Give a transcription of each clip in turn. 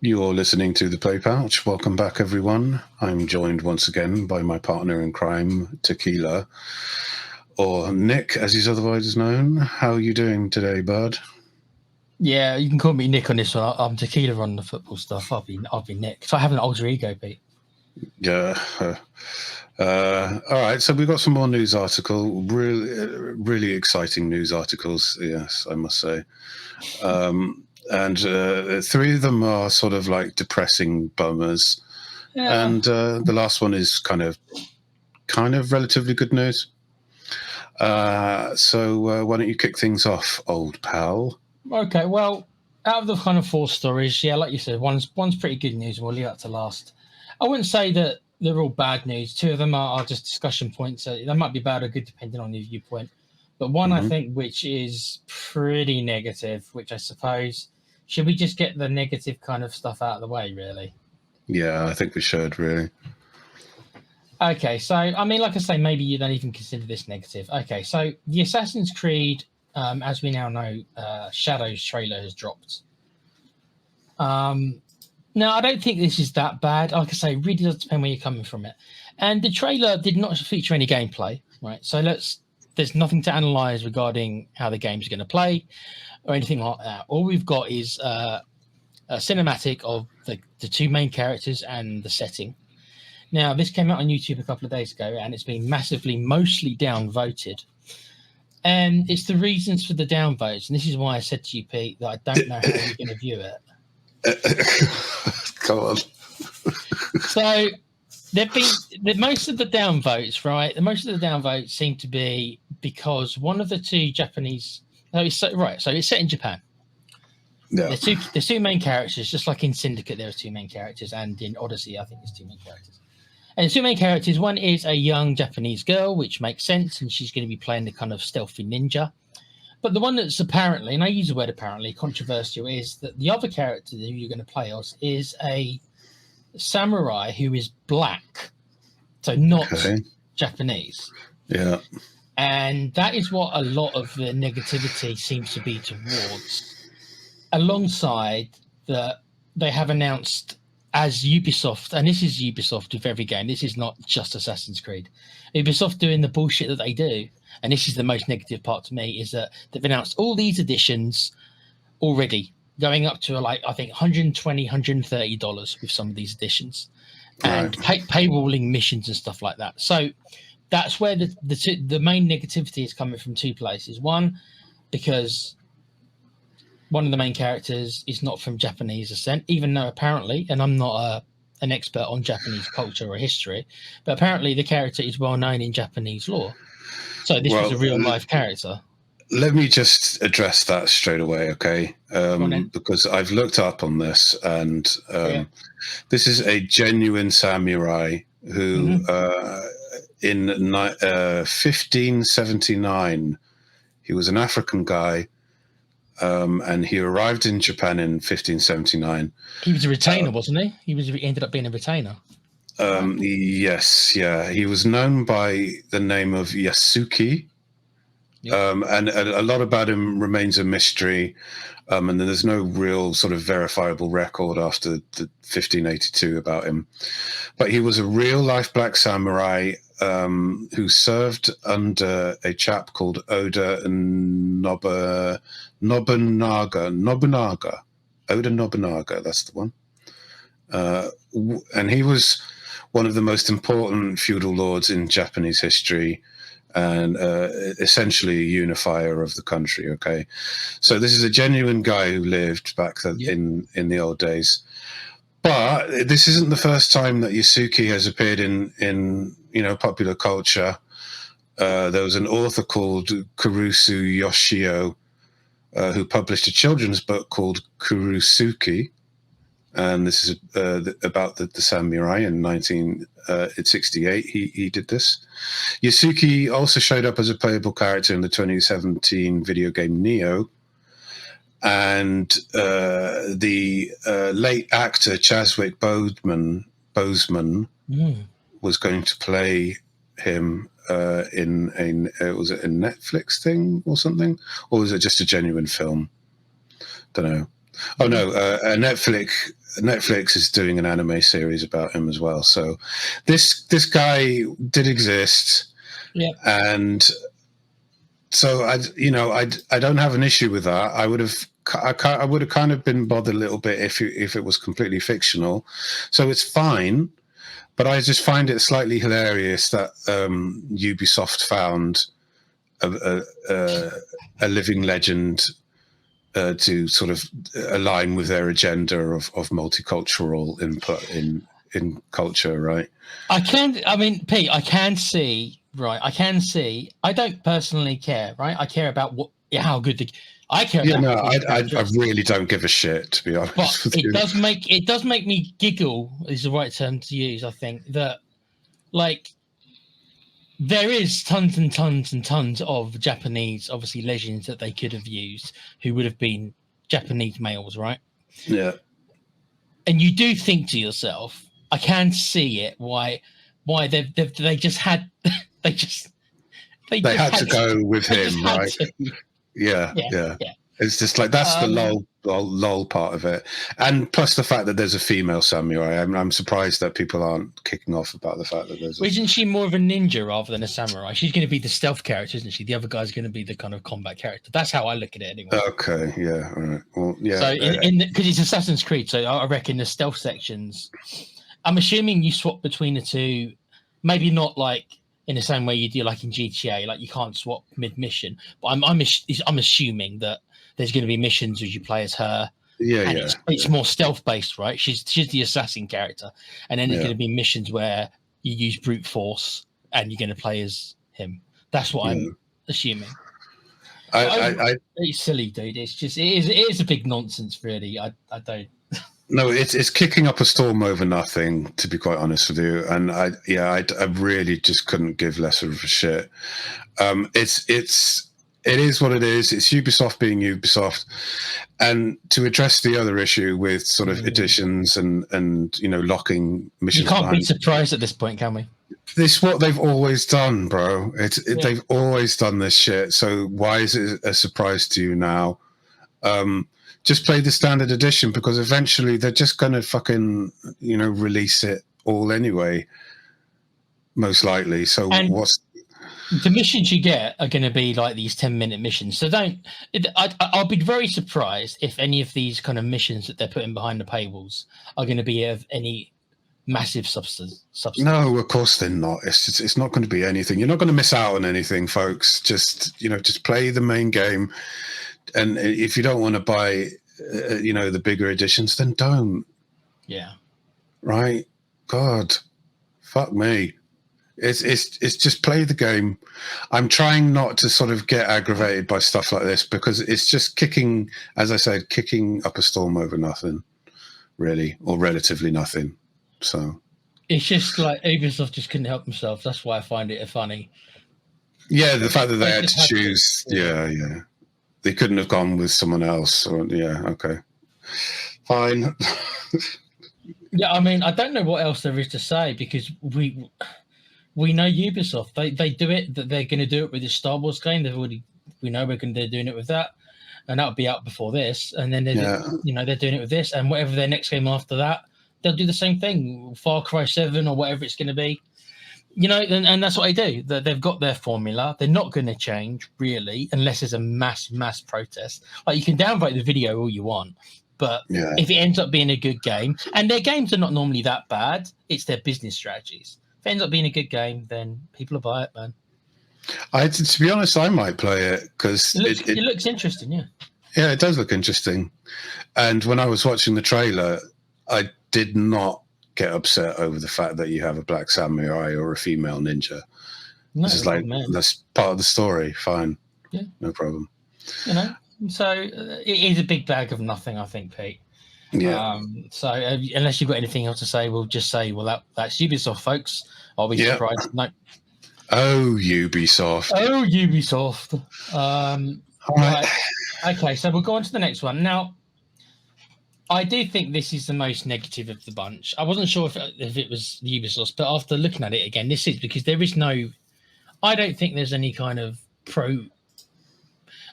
You're listening to The Play Pouch. Welcome back, everyone. I'm joined once again by my partner in crime, Tequila, or Nick, as he's otherwise known. How are you doing today, bud? Yeah, you can call me Nick on this one. I'm Tequila on the football stuff. I'll be Nick. So I have an alter ego, Pete. Yeah. All right. So we've got some more news article. Really exciting news articles. Yes, I must say. And three of them are sort of like depressing bummers, and the last one is kind of relatively good news. So why don't you kick things off, old pal? Okay, well, out of the kind of four stories, yeah, like you said, one's pretty good news, and we'll leave that to last. I wouldn't say that they're all bad news. Two of them are just discussion points. So they might be bad or good depending on your viewpoint. But one, I think, which is pretty negative, which I suppose, should we just get the negative kind of stuff out of the way, really? Yeah, I think we should, really. Okay, so, I mean, like I say, maybe you don't even consider this negative. Okay, so the Assassin's Creed, as we now know, Shadows trailer has dropped. Now, I don't think this is that bad. Like I say, it really does depend where you're coming from it. And the trailer did not feature any gameplay, right? So there's nothing to analyze regarding how the game's going to play or anything like that. All we've got is a cinematic of the two main characters and the setting. Now, this came out on YouTube a couple of days ago, and it's been mostly downvoted. And it's the reasons for the downvotes, and this is why I said to you, Pete, that I don't know how you're going to view it. Come on. So there've been most of the downvotes, right? Most of the downvotes seem to be because one of the two Japanese. So it's set in Japan. Yeah. There's two main characters, just like in Syndicate, there are two main characters, and in Odyssey, I think there's two main characters. And the two main characters, one is a young Japanese girl, which makes sense, and she's going to be playing the kind of stealthy ninja. But the one that's apparently, and I use the word apparently, controversial, is that the other character that you're going to play as is a samurai who is black, so not Japanese. Yeah. And that is what a lot of the negativity seems to be towards. Alongside that, they have announced as Ubisoft, and this is Ubisoft with every game, this is not just Assassin's Creed. Ubisoft doing the bullshit that they do, and this is the most negative part to me, is that they've announced all these editions already, going up to like, I think, $120, $130 with some of these editions, and paywalling missions and stuff like that. So that's where the main negativity is coming from two places. One, because one of the main characters is not from Japanese descent, even though apparently, and I'm not an expert on Japanese culture or history, but apparently the character is well known in Japanese lore. So this was a real life character. Let me just address that straight away, okay? Because I've looked up on this, and this is a genuine samurai who, in 1579, he was an African guy. And he arrived in Japan in 1579. He was a retainer, wasn't he? He ended up being a retainer. Yes, yeah. He was known by the name of Yasuki. Yep. And a lot about him remains a mystery. And there's no real sort of verifiable record after the 1582 about him. But he was a real-life black samurai who served under a chap called Oda Nobunaga. Oda Nobunaga, that's the one. And he was one of the most important feudal lords in Japanese history, and essentially a unifier of the country, okay? So this is a genuine guy who lived back in the old days. But this isn't the first time that Yasuki has appeared in popular culture. There was an author called Kurusu Yoshio who published a children's book called Kurusuki, and this is about the samurai in 1968. He did this. Yasuki also showed up as a playable character in the 2017 video game Neo, and the late actor Chadwick Boseman was going to play him in was it a Netflix thing or something, or was it just a genuine film? Don't know. Oh no, Netflix is doing an anime series about him as well. So this guy did exist, Yeah. and so I don't have an issue with that. I would have kind of been bothered a little bit if it was completely fictional. So it's fine, but I just find it slightly hilarious that Ubisoft found a living legend to sort of align with their agenda of multicultural input in culture, right? Pete, I can see, right? I don't personally care, right? I care about how good I care about. No, I really don't give a shit, to be honest. But it does make me giggle, is the right term to use. I think that, like, there is tons and tons and tons of Japanese, obviously, legends that they could have used who would have been Japanese males, right? Yeah. And you do think to yourself, I can see it. Why they just had they had to go with him, right? Yeah. It's just like that's the lol part of it, and plus the fact that there's a female samurai. I'm surprised that people aren't kicking off about the fact that there's. Isn't she more of a ninja rather than a samurai? She's going to be the stealth character, isn't she? The other guy's going to be the kind of combat character. That's how I look at it, anyway. Okay, yeah, all right. Well, yeah. So because it's Assassin's Creed, so I reckon the stealth sections. I'm assuming you swap between the two, maybe not like in the same way you do like in GTA, like you can't swap mid mission. But I'm assuming that there's going to be missions as you play as her. Yeah, It's more stealth based, right? She's the assassin character, and then there's going to be missions where you use brute force and you're going to play as him. That's what I'm assuming. It's silly, dude. It's just it is a big nonsense, really. I don't. No, it's kicking up a storm over nothing, to be quite honest with you. And I really just couldn't give less of a shit. It is what it is. It's Ubisoft being Ubisoft. And to address the other issue with sort of additions and locking missions, you can't be surprised at this point, can we? This is what they've always done, bro. They've always done this shit. So why is it a surprise to you now? Just play the standard edition, because eventually they're just going to fucking, release it all anyway, most likely. So the missions you get are going to be like these 10-minute missions. So I'll be very surprised if any of these kind of missions that they're putting behind the paywalls are going to be of any massive substance. No, of course they're not. It's not going to be anything. You're not going to miss out on anything, folks. Just play the main game. And if you don't want to buy, the bigger editions, then don't. Yeah. Right. God, fuck me. It's just play the game. I'm trying not to sort of get aggravated by stuff like this, because it's just kicking up a storm over nothing, really, or relatively nothing. So it's just like Ubisoft just couldn't help themselves. That's why I find it funny. Yeah, the fact that they had to choose. Yeah. They couldn't have gone with someone else. Okay. Fine. Yeah, I mean, I don't know what else there is to say, because we know Ubisoft. They do it. That they're going to do it with this Star Wars game. We know they're doing it with that, and that'll be out before this. And then they're doing it with this, and whatever their next game after that, they'll do the same thing. Far Cry 7 or whatever it's going to be. And that's what they do. They've got their formula. They're not going to change, really, unless there's a mass protest. Like, you can downvote the video all you want, but if it ends up being a good game, and their games are not normally that bad, it's their business strategies. If it ends up being a good game, then people will buy it, man. To be honest, I might play it, because it looks interesting, yeah. Yeah, it does look interesting. And when I was watching the trailer, I did not get upset over the fact that you have a black samurai or a female ninja. No, this is like, that's part of the story. Fine. Yeah. No problem. So it is a big bag of nothing, I think, Pete. Yeah. So unless you've got anything else to say, we'll just say, that's Ubisoft, folks. I'll be surprised. No. Oh, Ubisoft. Right. Okay, so we'll go on to the next one. Now, I do think this is the most negative of the bunch. I wasn't sure if it was the Ubisoft, but after looking at it again, this is because there is no... I don't think there's any kind of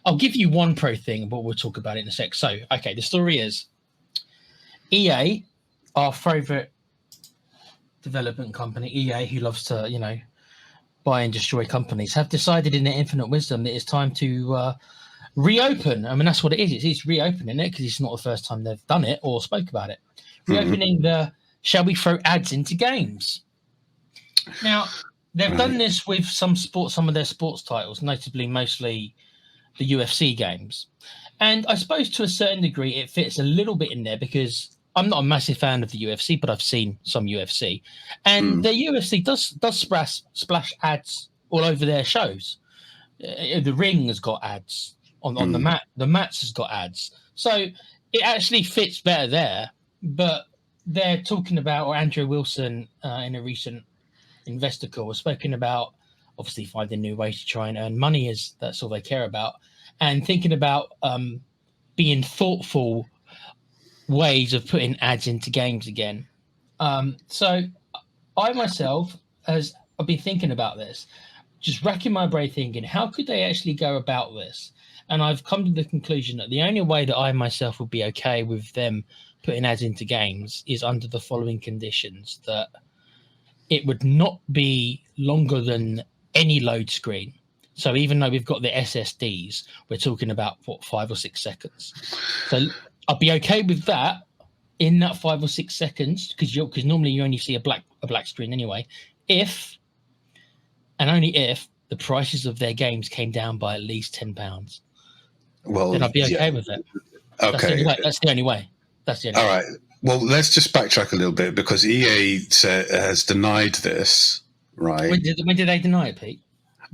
I'll give you one pro thing, but we'll talk about it in a sec. So, okay, the story is EA, our favorite development company, EA, who loves to, buy and destroy companies, have decided in their infinite wisdom that it's time to reopen. I mean, that's what it is. It's reopening it because it's not the first time they've done it or spoke about it. Reopening the shall we throw ads into games? Now, they've done this with some of their sports titles, notably mostly the UFC games. And I suppose to a certain degree it fits a little bit in there because I'm not a massive fan of the UFC, but I've seen some UFC. And the UFC does splash ads all over their shows. The ring has got ads on the mat. The mats has got ads. So it actually fits better there. But they're talking about, or Andrew Wilson in a recent investor call was spoken about, obviously finding new ways to try and earn money, as that's all they care about, and thinking about being thoughtful ways of putting ads into games again. So I myself, as I've been thinking about this, just racking my brain thinking, how could they actually go about this? And I've come to the conclusion that the only way that I myself would be okay with them putting ads into games is under the following conditions: that it would not be longer than any load screen. So even though we've got the SSDs, we're talking about 5 or 6 seconds. So I'd be okay with that in that 5 or 6 seconds, because normally you only see a black screen anyway. If and only if the prices of their games came down by at least £10, well, then I'd be okay with it. Okay, that's the only way. All right. Well, let's just backtrack a little bit because EA has denied this, right? When did they deny it, Pete?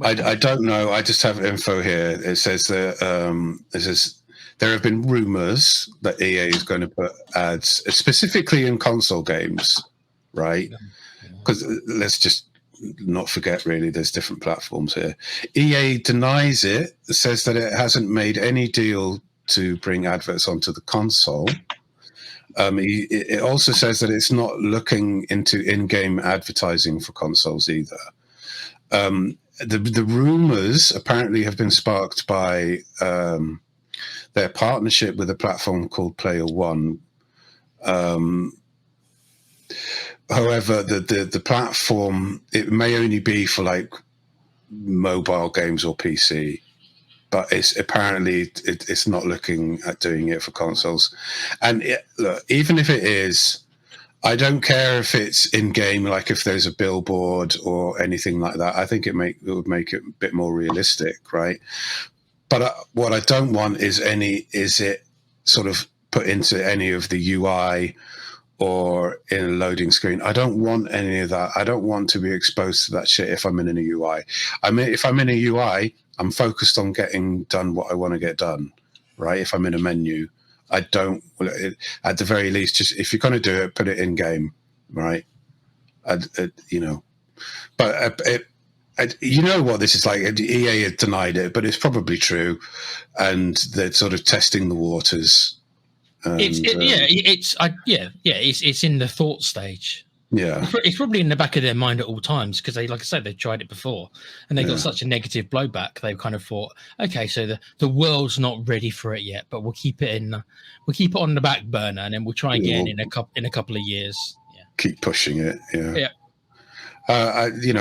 I don't know. I just have info here. It says that there have been rumors that EA is going to put ads specifically in console games, right? Because let's just not forget, really, there's different platforms here. EA denies it, says that it hasn't made any deal to bring adverts onto the console. It also says that it's not looking into in-game advertising for consoles either. The rumors apparently have been sparked by their partnership with a platform called Player One. However, the platform, it may only be for like mobile games or PC, but it's not looking at doing it for consoles. And look, even if it is, I don't care if it's in game, like if there's a billboard or anything like that. I think it would make it a bit more realistic, right? But what I don't want is it sort of put into any of the UI or in a loading screen. I don't want any of that. I don't want to be exposed to that shit if I'm in a UI. I mean, if I'm in a UI, I'm focused on getting done what I want to get done, right? If I'm in a menu, I don't, at the very least, just if you're going to do it, put it in game, right? You know, but you know what this is like. EA had denied it, but it's probably true, and they're sort of testing the waters. And, it's in the thought stage. Yeah, it's probably in the back of their mind at all times because they, like I said, they've tried it before and they got such a negative blowback. They kind of thought, okay, so the world's not ready for it yet, but we'll keep it on the back burner and then we'll try again in a couple of years. Yeah, keep pushing it. Yeah.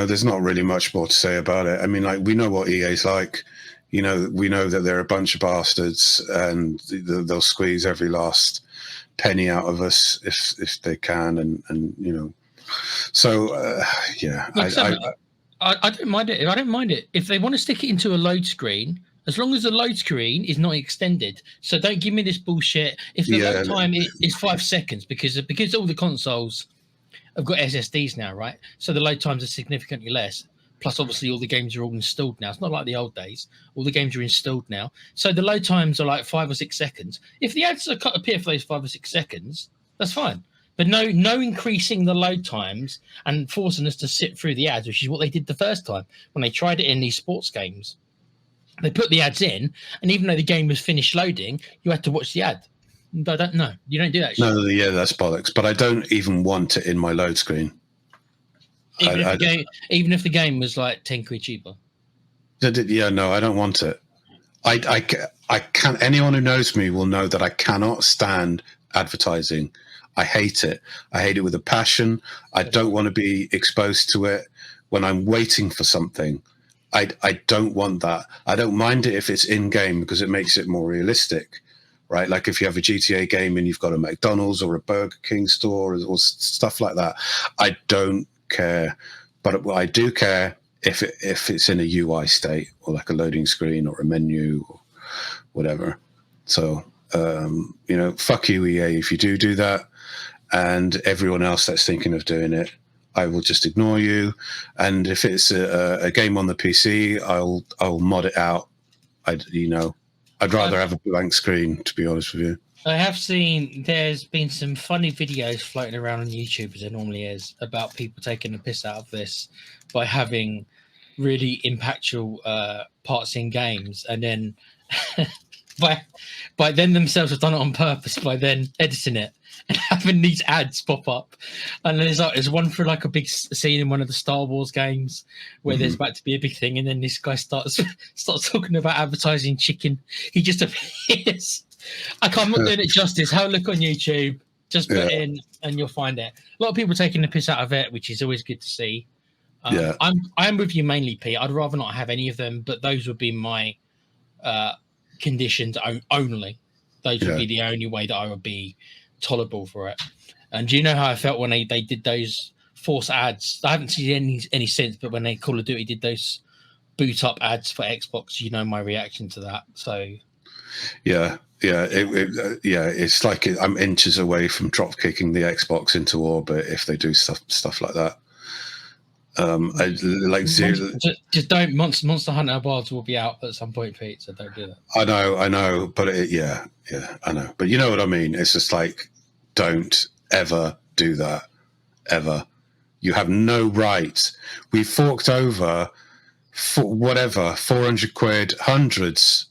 There's not really much more to say about it. I mean, like, we know what EA's like. You know, we know that they're a bunch of bastards and they'll squeeze every last penny out of us if they can, and you know. So I don't mind it. I don't mind it if they want to stick it into a load screen, as long as the load screen is not extended. So don't give me this bullshit. If the load time is 5 seconds, because all the consoles have got SSDs now, right? So the load times are significantly less. Plus, obviously, all the games are all installed now. It's not like the old days. All the games are installed now. So the load times are like 5 or 6 seconds. If the ads appear for those 5 or 6 seconds, that's fine. But no increasing the load times and forcing us to sit through the ads, which is what they did the first time when they tried it in these sports games. They put the ads in, and even though the game was finished loading, you had to watch the ad. I don't know. You don't do that shit. No, yeah, that's bollocks. But I don't even want it in my load screen. Even if the game was like 10 quid cheaper. Yeah, no, I don't want it. I can't. Anyone who knows me will know that I cannot stand advertising. I hate it. I hate it with a passion. I don't want to be exposed to it when I'm waiting for something. I don't want that. I don't mind it if it's in game because it makes it more realistic, right? Like if you have a GTA game and you've got a McDonald's or a Burger King store or stuff like that, I don't care. But I do care if it's in a UI state or like a loading screen or a menu or whatever. So fuck you, EA, if you do that, and everyone else that's thinking of doing it, I will just ignore you. And if it's a game on the PC, I'll mod it out. I'd rather have a blank screen, to be honest with you. I have seen there's been some funny videos floating around on YouTube, as there normally is, about people taking the piss out of this by having really impactful parts in games, and then by then themselves have done it on purpose by then editing it and having these ads pop up. And there's one for like a big scene in one of the Star Wars games where there's about to be a big thing, and then this guy starts talking about advertising chicken. He just appears. I'm not doing it justice. Have a look on YouTube. Just put in and you'll find it. A lot of people taking the piss out of it, which is always good to see. I'm with you mainly, Pete. I'd rather not have any of them, but those would be my conditions only. Those would be the only way that I would be tolerable for it. And do you know how I felt when they did those force ads? I haven't seen any since, but when they Call of Duty did those boot up ads for Xbox, you know my reaction to that. So it's like I'm inches away from drop kicking the Xbox into orbit if they do stuff like that. Just don't. Monster Hunter Wilds will be out at some point, Pete. So don't do that. I know, but I know. But you know what I mean. It's just like, don't ever do that, ever. You have no right. We forked over for whatever, 400 quid, hundreds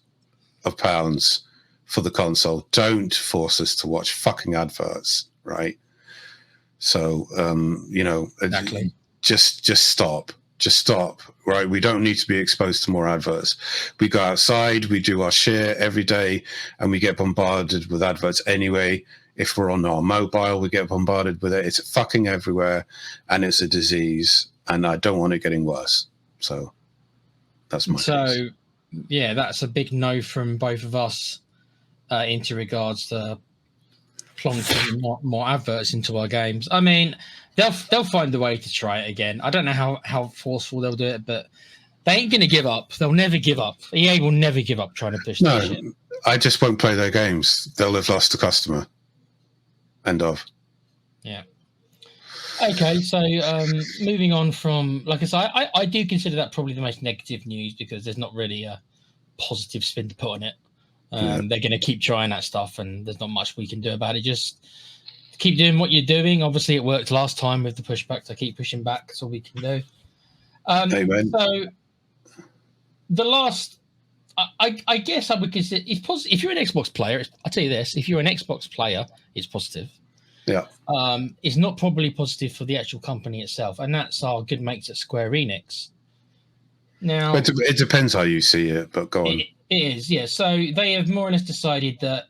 of pounds for the console. Don't force us to watch fucking adverts, right? So, exactly. Just stop. Just stop, right? We don't need to be exposed to more adverts. We go outside, we do our share every day, and we get bombarded with adverts anyway. If we're on our mobile, we get bombarded with it. It's fucking everywhere, and it's a disease, and I don't want it getting worse. So that's my case. Yeah, that's a big no from both of us into regards to plonking more adverts into our games. I mean, they'll find a way to try it again. I don't know how forceful they'll do it, but they ain't going to give up. They'll never give up. EA will never give up trying to push that shit. I just won't play their games. They'll have lost a customer. End of. Yeah. Okay, so moving on from, like I said, I do consider that probably the most negative news because there's not really a positive spin to put on it. They're going to keep trying that stuff, and there's not much we can do about it. Just keep doing what you're doing. Obviously, it worked last time with the pushback, so keep pushing back. That's all we can do. Amen. So the last, I guess I would consider it's positive. If you're an Xbox player, I'll tell you this: if you're an Xbox player, it's positive. Yeah. It's not probably positive for the actual company itself, and that's our good mates at Square Enix. Now, it depends how you see it, but go on. It is, yeah. So they have more or less decided that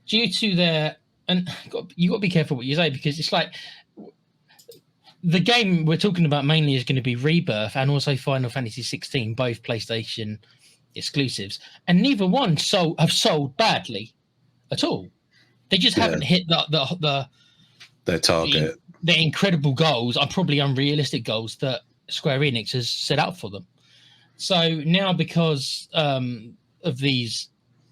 due to their, and you got to be careful what you say because it's like the game we're talking about mainly is going to be Rebirth and also Final Fantasy 16, both PlayStation exclusives, and neither one have sold badly at all. They just haven't hit their target. The incredible goals are probably unrealistic goals that Square Enix has set out for them. So now, because of these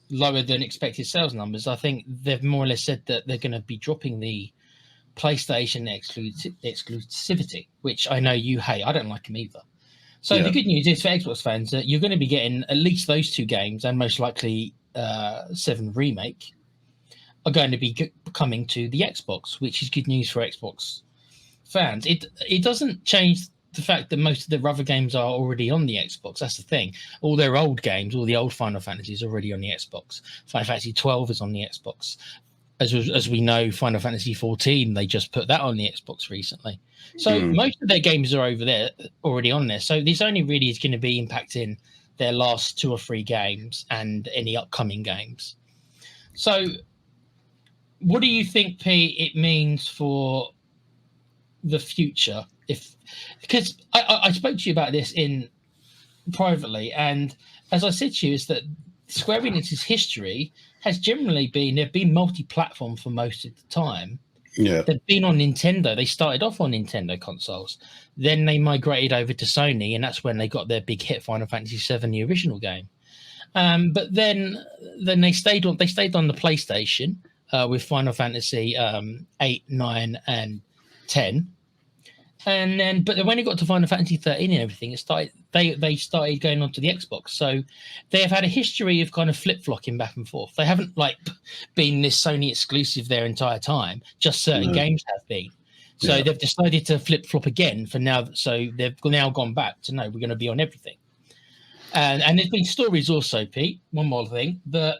lower than expected sales numbers, I think they've more or less said that they're going to be dropping the PlayStation exclusivity, which I know you hate. I don't like them either. So the good news is for Xbox fans that you're going to be getting at least those two games, and most likely 7 Remake are going to be coming to the Xbox, which is good news for Xbox fans. It doesn't change the fact that most of their other games are already on the Xbox. That's the thing. All their old games, all the old Final Fantasy is already on the Xbox. Final Fantasy 12 is on the Xbox. As we know, Final Fantasy 14, they just put that on the Xbox recently. So most of their games are over there, already on there. So this only really is going to be impacting their last 2 or 3 games and any upcoming games. So, what do you think, Pete, it means for the future? Because I spoke to you about this in privately, and as I said to you, is that Square Enix's history has generally been they've been multi-platform for most of the time. Yeah, They've been on Nintendo. They started off on Nintendo consoles, then they migrated over to Sony, and that's when they got their big hit Final Fantasy VII, the original game. But then they stayed on the PlayStation with Final Fantasy 8, 9, and 10. And then, but when it got to Final Fantasy 13 and everything, they started going on to the Xbox. So they have had a history of kind of flip-flopping back and forth. They haven't been this Sony exclusive their entire time. Just certain games have been. So they've decided to flip-flop again for now. So they've now gone back to, no, we're going to be on everything. And there's been stories also, Pete, one more thing, that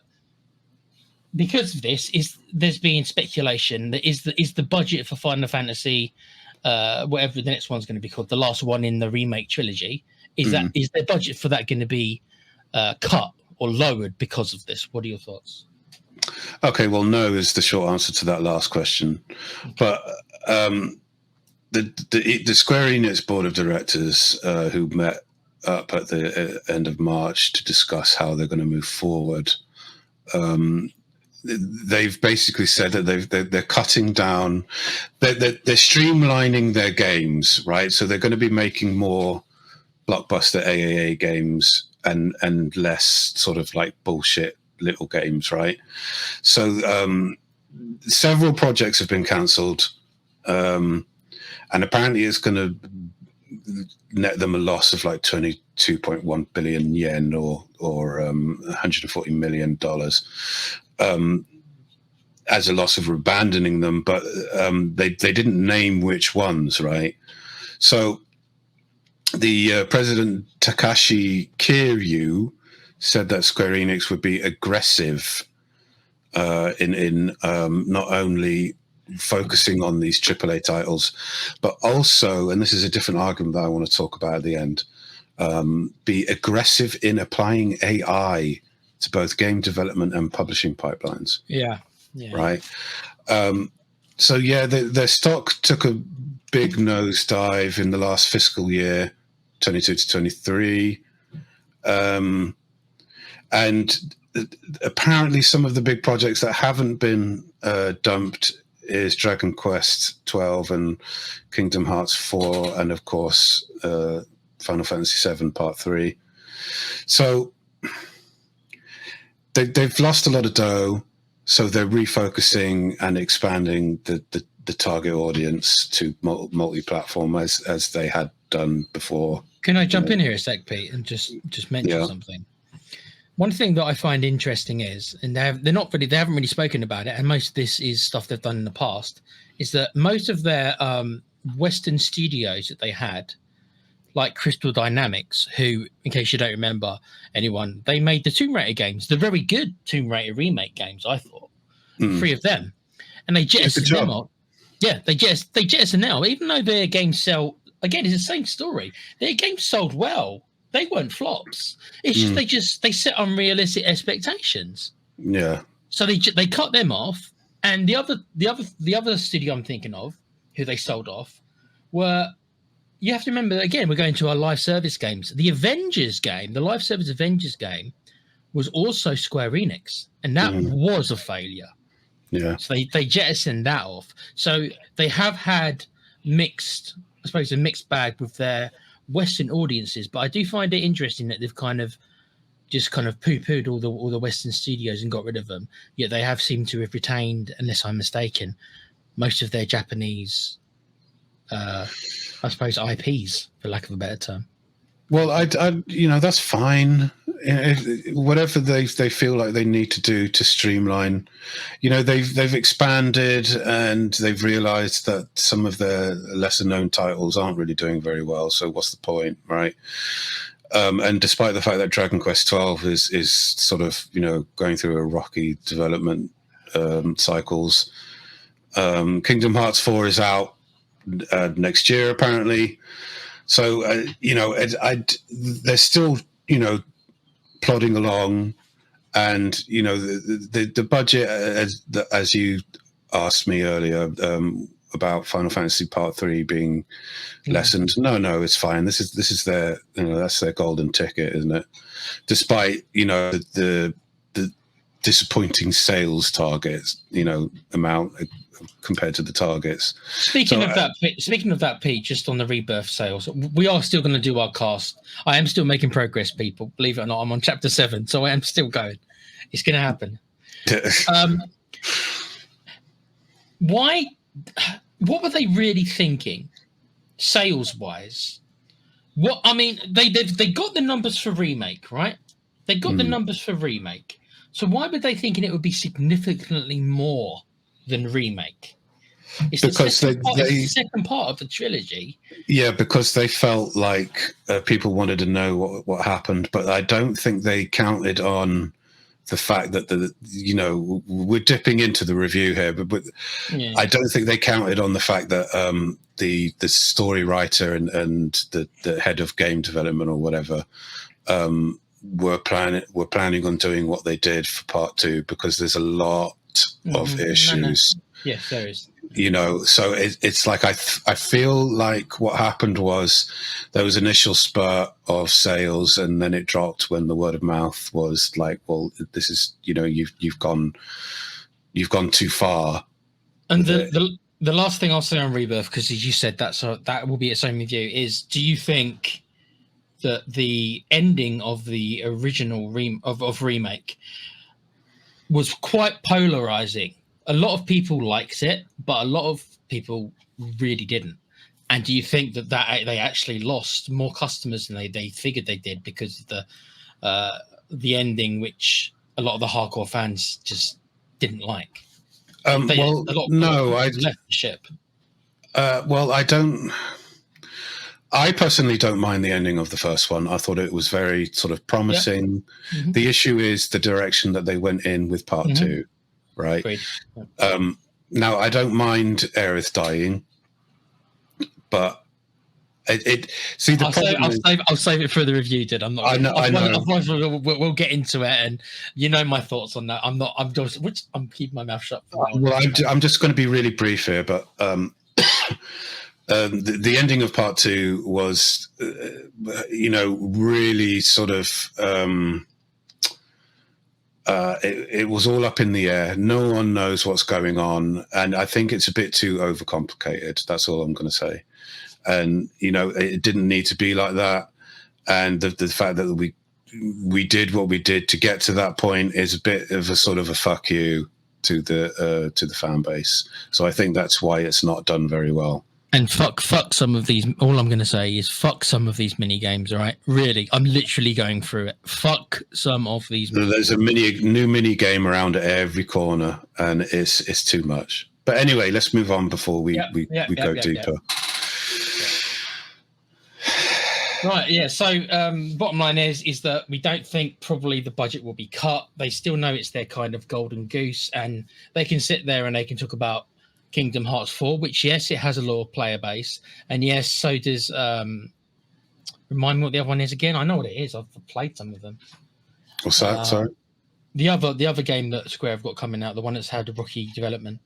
because of this, there's been speculation that is the budget for Final Fantasy, whatever the next one's going to be called, the last one in the remake trilogy, is their budget for that going to be cut or lowered because of this? What are your thoughts? Okay, well, no is the short answer to that last question. But the Square Enix board of directors who met up at the end of March to discuss how they're going to move forward, they've basically said that they're cutting down, they're streamlining their games, right? So they're going to be making more blockbuster AAA games and less sort of like bullshit little games, right? So several projects have been cancelled, and apparently it's going to net them a loss of like 22.1 billion yen or $140 million as a loss of abandoning them, but they didn't name which ones, right? So the president Takashi Kiryu said that Square Enix would be aggressive in not only focusing on these AAA titles, but also, and this is a different argument that I want to talk about at the end, be aggressive in applying AI to both game development and publishing pipelines. Yeah. Right. So their stock took a big nosedive in the last fiscal year, 22 to 23. And apparently some of the big projects that haven't been dumped is Dragon Quest 12 and Kingdom Hearts 4, and of course Final Fantasy 7 Part 3. So they've lost a lot of dough, so they're refocusing and expanding the target audience to multi-platform as they had done before. Can I jump in here a sec, Pete, and just mention something? One thing that I find interesting is, and they haven't really spoken about it, and most of this is stuff they've done in the past, is that most of their Western studios that they had, like Crystal Dynamics, who, in case you don't remember anyone, they made the Tomb Raider games, the very good Tomb Raider remake games, I thought. 3 of them. And they jettisoned them off. Yeah, they jettisoned them off. Even though their games sell, again, it's the same story. Their games sold well. They weren't flops. It's just they set unrealistic expectations. Yeah. So they cut them off, and the other studio I'm thinking of, who they sold off, were, you have to remember that, again, we're going to our live service games. The Avengers game, the live service Avengers game, was also Square Enix, and that was a failure. Yeah. So they jettisoned that off. So they have had a mixed bag with their Western audiences, but I do find it interesting that they've kind of poo-pooed all the Western studios and got rid of them. Yet they have seemed to have retained, unless I'm mistaken, most of their Japanese, I suppose, IPs, for lack of a better term. Well, I that's fine. Whatever they feel like they need to do to streamline, they've expanded and they've realized that some of their lesser known titles aren't really doing very well. So what's the point, right? And despite the fact that Dragon Quest 12 is sort of going through a rocky development cycles, Kingdom Hearts 4 is out next year apparently. So, there's still, plodding along, and you know the budget, as you asked me earlier about Final Fantasy Part 3 being lessened. No, it's fine. This is their, you know, that's their golden ticket, isn't it? Despite, you know, the disappointing sales targets, you know, amount compared to the targets. Speaking of that, Pete, just on the Rebirth sales, we are still going to do our cast. I am still making progress, people. Believe it or not, I'm on chapter 7, so I am still going. It's going to happen. Why? What were they really thinking, sales-wise? What I mean, they got the numbers for remake, right? They got the numbers for remake. So why were they thinking it would be significantly more than remake? It's because the second part of the trilogy. Yeah, because they felt like people wanted to know what happened, but I don't think they counted on the fact that you know, we're dipping into the review here, but I don't think they counted on the fact that the story writer and the head of game development or whatever were planning on doing what they did for part 2, because there's a lot of issues. Yes, there is. You know, so it's like I feel like what happened was there was initial spurt of sales, and then it dropped when the word of mouth was like, well, this is, you know, you've gone too far. And the last thing I'll say on Rebirth, because as you said, that will be its own review, is do you think that the ending of the original remake was quite polarizing? A lot of people liked it, but a lot of people really didn't. And do you think that they actually lost more customers than they figured they did because of the ending, which a lot of the hardcore fans just didn't like? I left the ship. Well, I don't. I personally don't mind the ending of the first one. I thought it was very sort of promising. Yeah. The issue is the direction that they went in with part 2. Right. Now, I don't mind Aerith dying, but I'll save it for the review. I'm not. I know. We'll get into it, and you know my thoughts on that. I'm keeping my mouth shut. Well, I'm just going to be really brief here, but the ending of part 2 was, you know, really sort of. It was all up in the air. No one knows what's going on, and I think it's a bit too overcomplicated. That's all I'm going to say. And you know, it didn't need to be like that. And the fact that we did what we did to get to that point is a bit of a sort of a fuck you to the fan base. So I think that's why it's not done very well. And fuck some of these. All I'm going to say is fuck some of these mini games. All right, really, I'm literally going through it. Fuck some of these. There's a new mini game around at every corner, and it's too much. But anyway, let's move on before we go deeper. Right, yeah. So bottom line is that we don't think probably the budget will be cut. They still know it's their kind of golden goose, and they can sit there and they can talk about Kingdom Hearts 4, which, yes, it has a loyal player base, and yes, so does remind me what the other one is again. I know what it is. I've played some of them. What's that? Sorry. The other game that Square have got coming out, the one that's had a rocky development.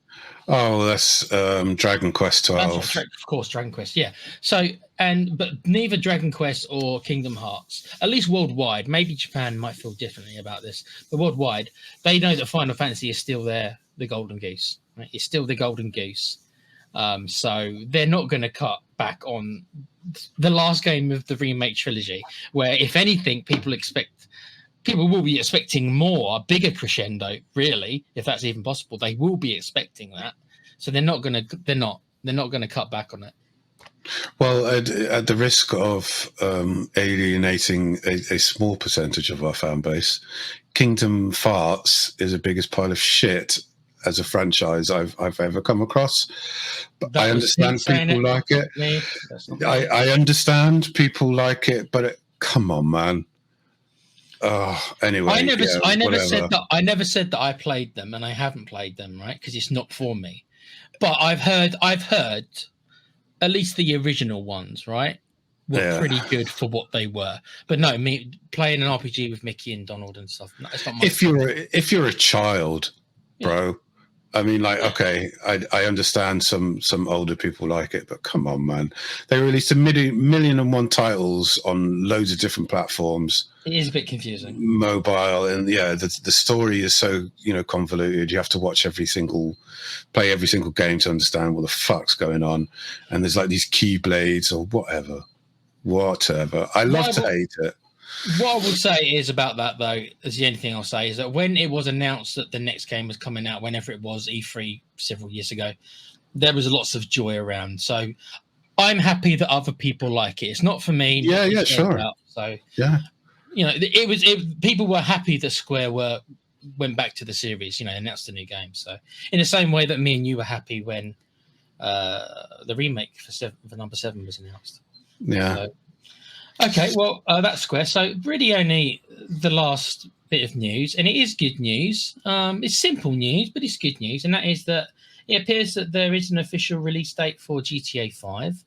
Oh, that's Dragon Quest 12. Of course, Dragon Quest. Yeah. So but neither Dragon Quest or Kingdom Hearts, at least worldwide. Maybe Japan might feel differently about this, but worldwide, they know that Final Fantasy is still the golden goose. Right? It's still the golden goose. So they're not going to cut back on the last game of the remake trilogy, where, if anything, people will be expecting more, a bigger crescendo, really, if that's even possible. They will be expecting that. So they're not going to cut back on it. Well, at the risk of alienating a small percentage of our fan base, Kingdom Farts is the biggest pile of shit as a franchise I've ever come across. But I understand people like it. I understand people like it, but come on, man. Anyway, I never said that I played them, and I haven't played them, right? Because it's not for me. But I've heard at least the original ones, right? were pretty good for what they were. But no, me playing an RPG with Mickey and Donald and stuff. No, it's not my if you're a child, bro. I mean, like, okay, I understand some older people like it, but come on, man. They released a million and one titles on loads of different platforms. It is a bit confusing. Mobile, and the story is so, convoluted. You have to play every single game to understand what the fuck's going on. And there's like these keyblades or whatever. I love to hate it. What I would say is about that, though, is the only thing I'll say is that when it was announced that the next game was coming out, whenever it was, E3 several years ago, there was lots of joy around. So I'm happy that other people like it. It's not for me. Yeah, sure. So yeah, people were happy that Square went back to the series, announced a new game. So in the same way that me and you were happy when the remake for number 7 was announced. Yeah. So, okay, well, that's Square. So really only the last bit of news, and it is good news. It's simple news, but it's good news, and that is that it appears that there is an official release date for GTA 5.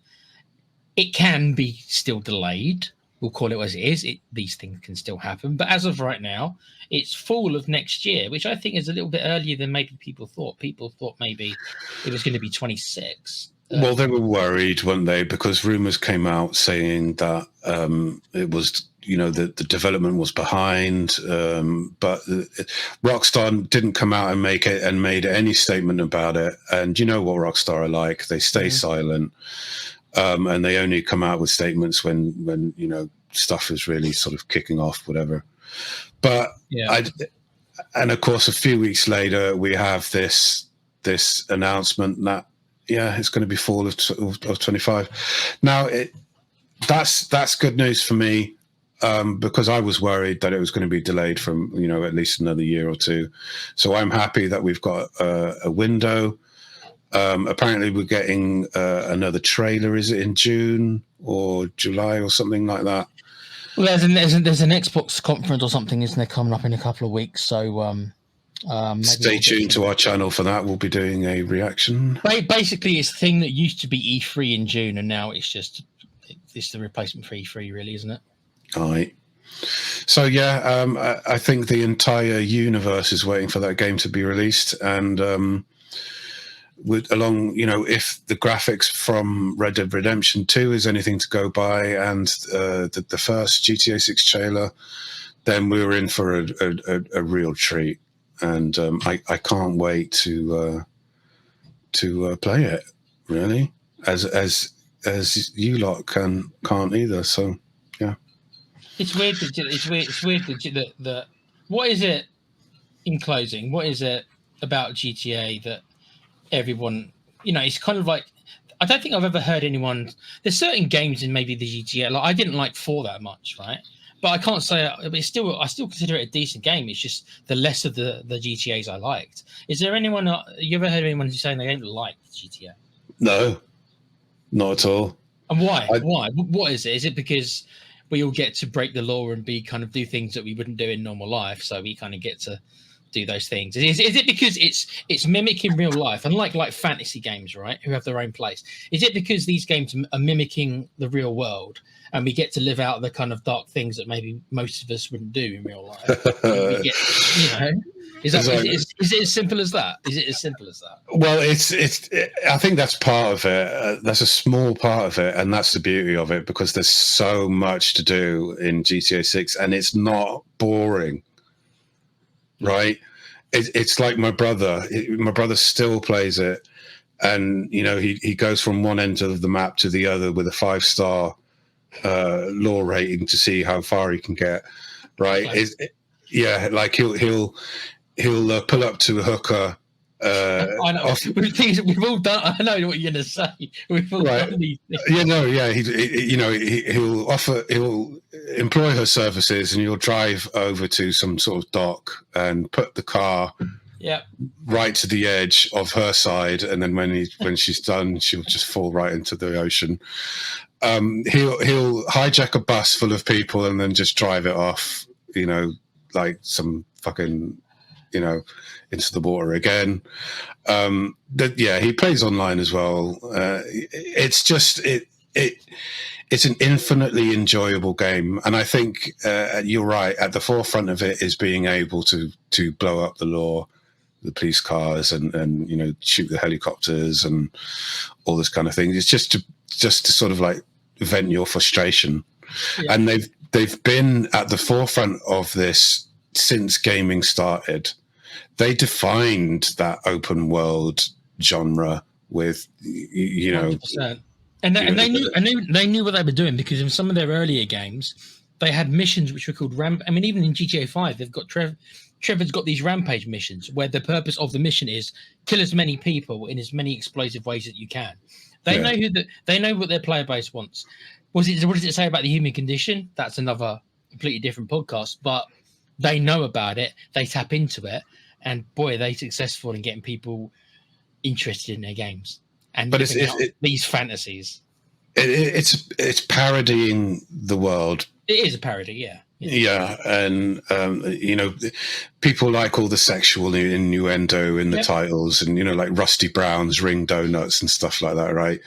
It can be still delayed. We'll call it as it is. These things can still happen. But as of right now, it's fall of next year, which I think is a little bit earlier than maybe people thought. People thought maybe it was going to be 26. Well, they were worried, weren't they? Because rumors came out saying that it was, the development was behind. But Rockstar didn't come out and made any statement about it. And you know what Rockstar are like? They stay silent, and they only come out with statements when stuff is really sort of kicking off, whatever. But and of course, a few weeks later, we have this announcement that. Yeah, it's going to be fall of 25. Now, that's good news for me because I was worried that it was going to be delayed from at least another year or two. So I'm happy that we've got a window. Apparently, we're getting another trailer. Is it in June or July or something like that? Well, there's an Xbox conference or something, isn't there, coming up in a couple of weeks? So. Stay tuned to our channel for that. We'll be doing a reaction. Basically, it's a thing that used to be E3 in June, and now it's the replacement for E3, really, isn't it? All right. So I think the entire universe is waiting for that game to be released, and if the graphics from Red Dead Redemption 2 is anything to go by, and the first GTA6 trailer, then we're in for a real treat. And I can't wait to play it, really, as you lot can't either. So yeah, it's weird. It's weird that what is it in closing? What is it about GTA that everyone It's kind of like I don't think I've ever heard anyone. There's certain games in maybe the GTA. Like I didn't like 4 that much, right? But I can't say I still consider it a decent game. It's just the less of the GTAs I liked. Is there anyone you ever heard of anyone who's saying they don't like GTA? No, not at all. And why? Why? What is it? Is it because we all get to break the law and do things that we wouldn't do in normal life? So we kind of get to do those things. Is it because it's mimicking real life, unlike like fantasy games, right? Who have their own place? Is it because these games are mimicking the real world? And we get to live out the kind of dark things that maybe most of us wouldn't do in real life. Is it as simple as that? Is it as simple as that? Well, I think that's part of it. That's a small part of it, and that's the beauty of it because there's so much to do in GTA 6, and it's not boring, right? It's like my brother. My brother still plays it, and he goes from one end of the map to the other with a 5-star. Law rating to see how far he can get, right? Like he'll pull up to a hooker. I know. We've all done. I know what you're going to say. We've all done these things. He'll employ her services, and he'll drive over to some sort of dock and put the car. Right to the edge of her side, and then when she's done, she'll just fall right into the ocean. He'll hijack a bus full of people and then just drive it off, like some fucking, into the water again. He plays online as well. It's it's an infinitely enjoyable game, and I think you're right. At the forefront of it is being able to blow up the law, the police cars, and shoot the helicopters and all this kind of thing. It's just to sort of like vent your frustration, and they've been at the forefront of this since gaming started. They defined that open world genre with 100%. And they knew what they were doing, because in some of their earlier games, they had missions which were called I mean, even in GTA 5, they've got Trevor's got these rampage missions where the purpose of the mission is kill as many people in as many explosive ways that you can. They know they know what their player base wants. What does it say about the human condition? That's another completely different podcast. But they know about it. They tap into it, and boy, they're successful in getting people interested in their games. And but these fantasies. It's parodying the world. It is a parody, yeah. Yeah, and people like all the sexual innuendo in the titles, and like Rusty Brown's ring donuts and stuff like that, right?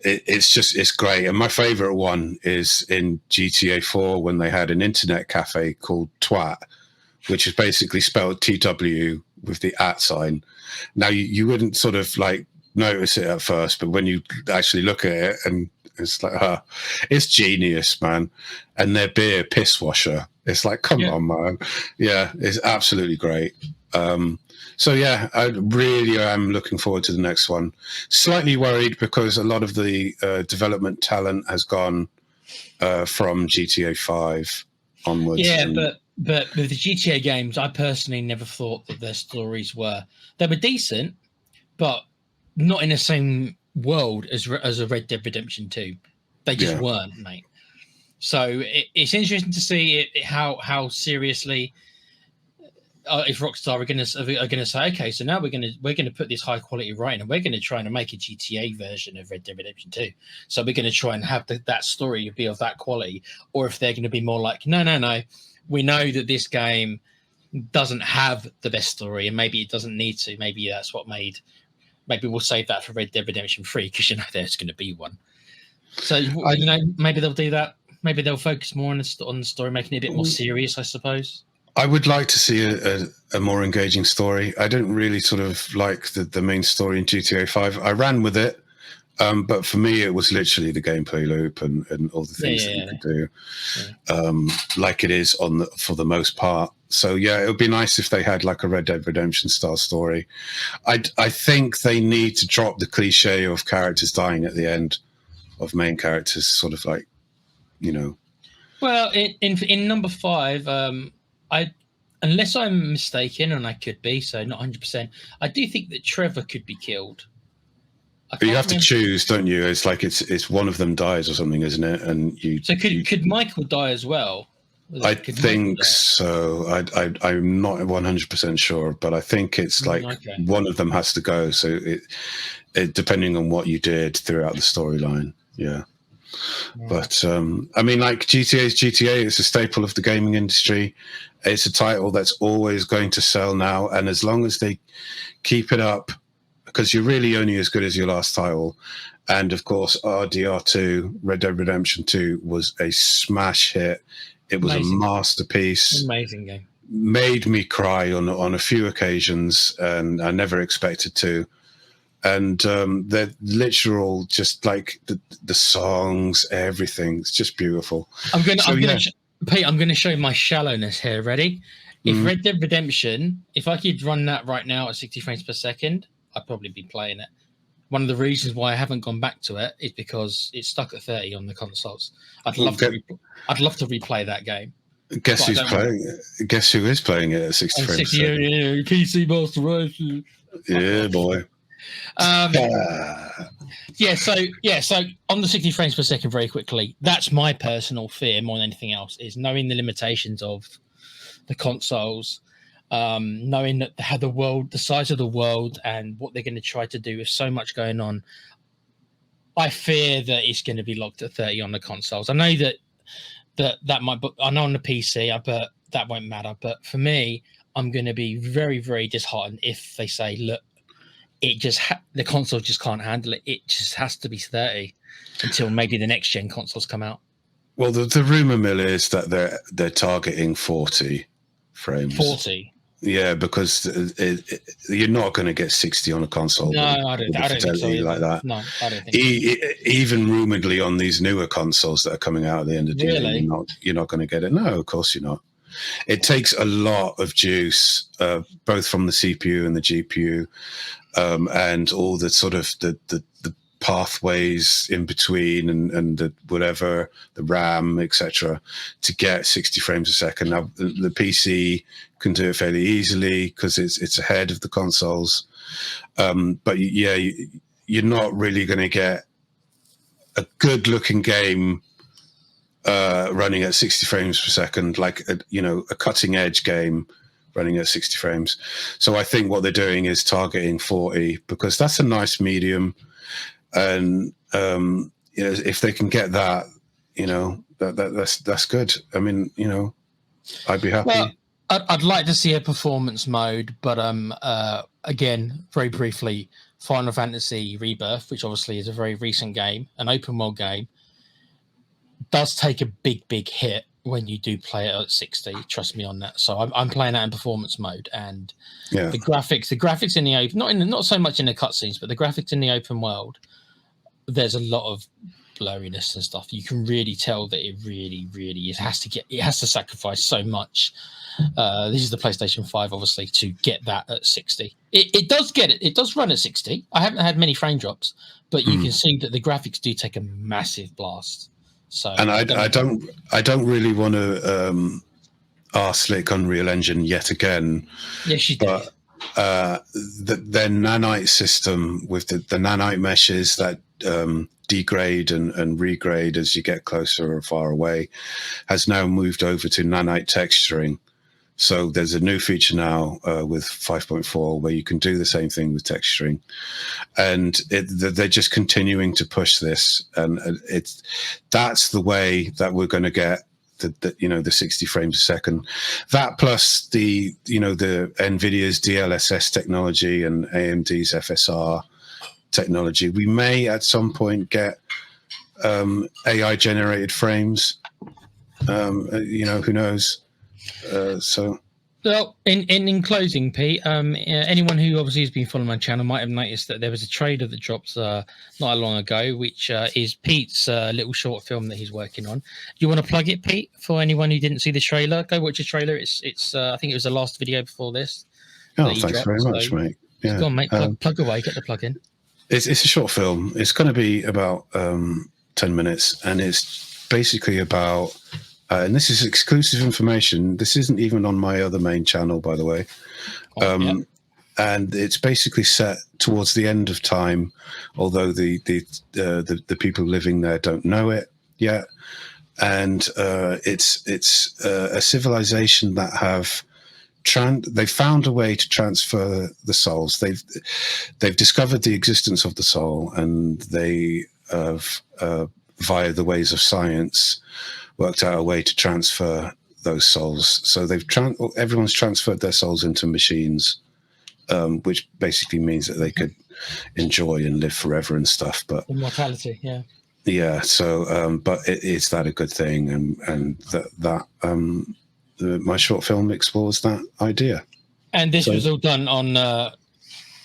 It's great. And my favorite one is in GTA 4 when they had an internet cafe called Twat, which is basically spelled TW with the @ sign. Now you wouldn't sort of like notice it at first, but when you actually look at it, and it's like, it's genius, man. And their beer, Piss Washer, it's like, come on, man. Yeah, it's absolutely great. So yeah, I really am looking forward to the next one. Slightly worried because a lot of the development talent has gone from GTA 5 onwards. Yeah, but with the GTA games, I personally never thought that their stories were decent, but not in the same world as a Red Dead Redemption 2. They just weren't, mate. So it's interesting to see how seriously if Rockstar are going to say, okay, so now we're going to put this high quality writing, and we're going to try and make a GTA version of Red Dead Redemption 2. So we're going to try and have that story be of that quality, or if they're going to be more like, no, we know that this game doesn't have the best story, and maybe it doesn't need to. Maybe that's what made. Maybe we'll save that for Red Dead Redemption 3, because there's going to be one. So maybe they'll do that. Maybe they'll focus more on the story, making it a bit more serious, I suppose. I would like to see a more engaging story. I didn't really sort of like the main story in GTA 5. I ran with it, but for me, it was literally the gameplay loop and all the things that you could do, like it is for the most part. So yeah, it would be nice if they had like a Red Dead Redemption style story. I think they need to drop the cliche of characters dying at the end, of main characters, sort of like, Well, in number 5, unless I'm mistaken, and I could be, so not 100%, I do think that Trevor could be killed. But you have to choose, don't you? It's like it's one of them dies or something, isn't it? And could Michael die as well? I think so. I'm not 100% sure, but I think it's like one of them has to go. So it depending on what you did throughout the storyline. Yeah. But I mean, like GTA's GTA, it's a staple of the gaming industry. It's a title that's always going to sell now, and as long as they keep it up, because you're really only as good as your last title. And of course, RDR2, Red Dead Redemption 2, was a smash hit. It was a masterpiece. Amazing game. Made me cry on a few occasions, and I never expected to. And they're literal, just like the songs, everything. It's just beautiful. Pete, I'm going to show my shallowness here. Ready? If Red Dead Redemption, if I could run that right now at 60 frames per second, I'd probably be playing it. One of the reasons why I haven't gone back to it is because it's stuck at 30 on the consoles. I'd love to replay that game. Guess who's playing it? Guess who is playing it at 60 frames per second? Yeah, PC Master Race. Yeah, boy. So on the 60 frames per second, very quickly, that's my personal fear more than anything else, is knowing the limitations of the consoles, knowing that how the size of the world and what they're going to try to do with so much going on. I fear that it's going to be locked at 30 on the consoles. I know that might, I know on the PC, but that won't matter. But for me, I'm going to be very, very disheartened if they say, look, the console just can't handle it. It just has to be 30. until maybe the next gen consoles come out. Well, the rumor mill is that they're targeting 40 frames. 40. Yeah, because you're not going to get 60 on a console. No, I don't think so either. Like that. No, I don't think so. Even rumoredly on these newer consoles that are coming out at the end of the year, you're not going to get it. No, of course you're not. It takes a lot of juice, both from the CPU and the GPU, and all the sort of the pathways in between and the whatever, the RAM, etc., to get 60 frames a second. Now the PC can do it fairly easily because it's ahead of the consoles, but yeah, you're not really going to get a good looking game running at 60 frames per second, like a cutting edge game running at 60 frames. So I think what they're doing is targeting 40 because that's a nice medium. And if they can get that, that's good. I mean, I'd be happy. Well, I'd like to see a performance mode, but again, very briefly, Final Fantasy Rebirth, which obviously is a very recent game, an open world game, does take a big hit when you do play it at 60. Trust me on that. So I'm playing that in performance mode, and the graphics in the open, not so much in the cutscenes, but the graphics in the open world, there's a lot of blurriness and stuff. You can really tell that it really has to sacrifice so much. This is the PlayStation 5, obviously, to get that at 60. It does get it. It does run at 60. I haven't had many frame drops, but you can see that the graphics do take a massive blast. So, and I don't really want to R-slick Unreal Engine yet again. Yes, you do. But their nanite system with the nanite meshes that degrade and regrade as you get closer or far away has now moved over to nanite texturing. So there's a new feature now with 5.4 where you can do the same thing with texturing, and they're just continuing to push this, and that's the way that we're going to get the 60 frames a second. That plus the NVIDIA's DLSS technology and AMD's FSR technology. We may at some point get AI generated frames. Who knows? Well, in closing, Pete, anyone who obviously has been following my channel might have noticed that there was a trailer that dropped not long ago, which is Pete's little short film that he's working on. Do you want to plug it, Pete, for anyone who didn't see the trailer? Go watch the trailer. It's I think it was the last video before this. Oh, thanks very much, mate. Yeah. Go on, mate. Plug away. Get the plug in. It's a short film. It's going to be about 10 minutes, and it's basically about... and this is exclusive information. This isn't even on my other main channel, by the way. And it's basically set towards the end of time, although the people living there don't know it yet. And it's a civilization that they found a way to transfer the souls. They've discovered the existence of the soul, and they have via the ways of science worked out a way to transfer those souls. So everyone's transferred their souls into machines, which basically means that they could enjoy and live forever and stuff. But immortality, yeah. Yeah. So, but is that a good thing? And my short film explores that idea. And this was all done on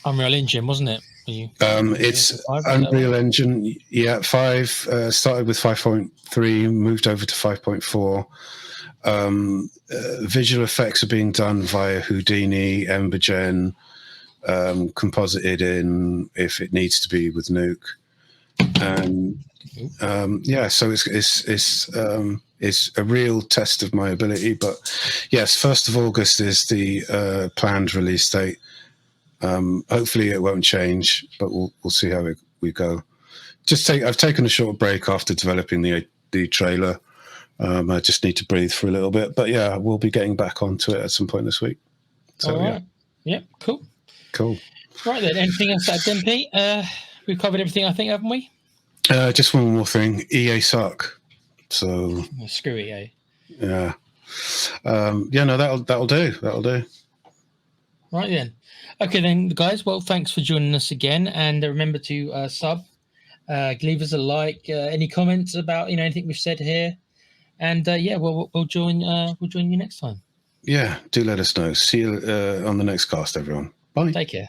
Unreal Engine, wasn't it? It's Unreal Engine, 5 started with 5.3, moved over to 5.4. Visual effects are being done via Houdini, Embergen, composited in if it needs to be with Nuke, and so it's a real test of my ability. But yes, 1st of August is the planned release date. Hopefully it won't change, but we'll see how we go. I've taken a short break after developing the trailer. I just need to breathe for a little bit, but yeah, we'll be getting back onto it at some point this week. So, all right. Yeah, cool. Right then, anything else that then, Pete? We've covered everything, I think, haven't we? Just one more thing. EA suck. So screw EA. Yeah. No, that'll do. Right then. Okay then, guys. Well, thanks for joining us again, and remember to sub Leave us a like. Any comments about anything we've said here, and yeah, we'll join you next time. Yeah, do let us know. See you on the next cast, everyone. Bye. Take care.